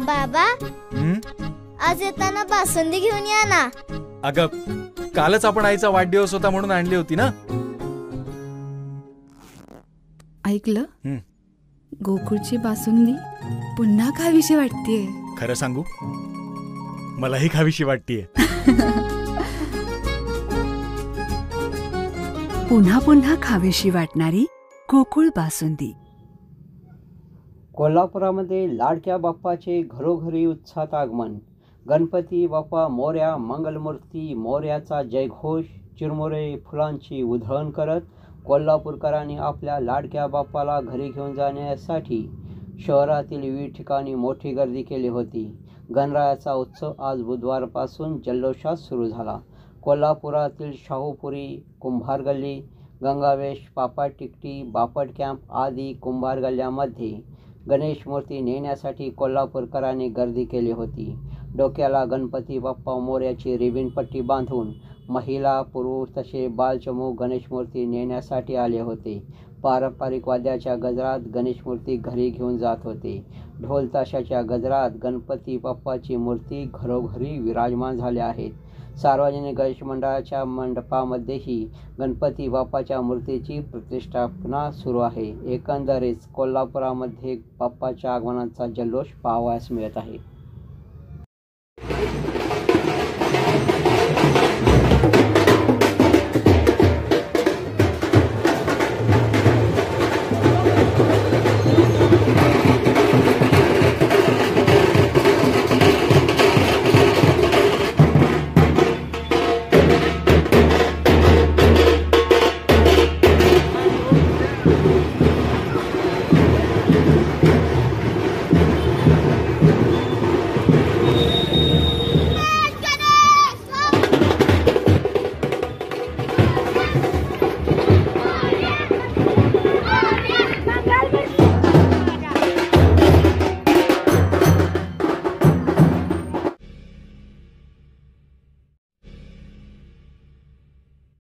बाबा, आज येताना बासुंदी घेऊन या ना. अगं, कालच आपण आईचा वाढदिवस होता म्हणून आणली होती ना. ऐकलं, गोकुळची बासुंदी पुन्हा खावीशी वाटतेय. खरं सांगू, मलाही खावीशी वाटतेय. पुन्हा पुन्हा खावीशी वाटणारी गोकुळ बासुंदी. कोल्हापुरामध्ये लाडक्या बाप्पाचे घरोघरी उत्साहात आगमन. गणपती बाप्पा मोरया, मंगलमूर्ती मोरयाचा जयघोष, चिरमुरे फुलांची उधळण करत कोल्हापूरकरांनी आपल्या लाडक्या बाप्पाला घरी घेऊन जाण्यासाठी शहरातील विविध ठिकाणी मोठी गर्दी केली होती. गणरायाचा उत्सव आज बुधवारपासून जल्लोषात सुरू झाला. कोल्हापुरातील शाहूपुरी, कुंभार गल्ली, गंगावेश, पापड टिकटी, बापट कॅम्प आदी कुंभार गल्ल्यामध्ये गणेश मूर्ती नेण्यासाठी कोल्हापूरकरांनी गर्दी केली होती. डोक्याला गणपती बाप्पा मोरयाची रिबीन पट्टी बांधून महिला, पुरुष तसे बालचमू गणेश मूर्ती नेण्यासाठी आले होते. पारंपरिक वाद्याच्या गजरात गणेश मूर्ती घरी घेऊन जात होते. ढोल ताशाच्या गजरात गणपती बाप्पाची मूर्ती घरोघरी विराजमान झाल्या आहेत. सार्वजनिक गणेश मंडळाच्या मंडपामध्येही गणपती बाप्पाच्या मूर्तीची प्रतिष्ठापना सुरू आहे. एकंदरीत कोल्हापुरामध्ये बाप्पाच्या आगमनाचा जल्लोष पाहावयास मिळत आहे.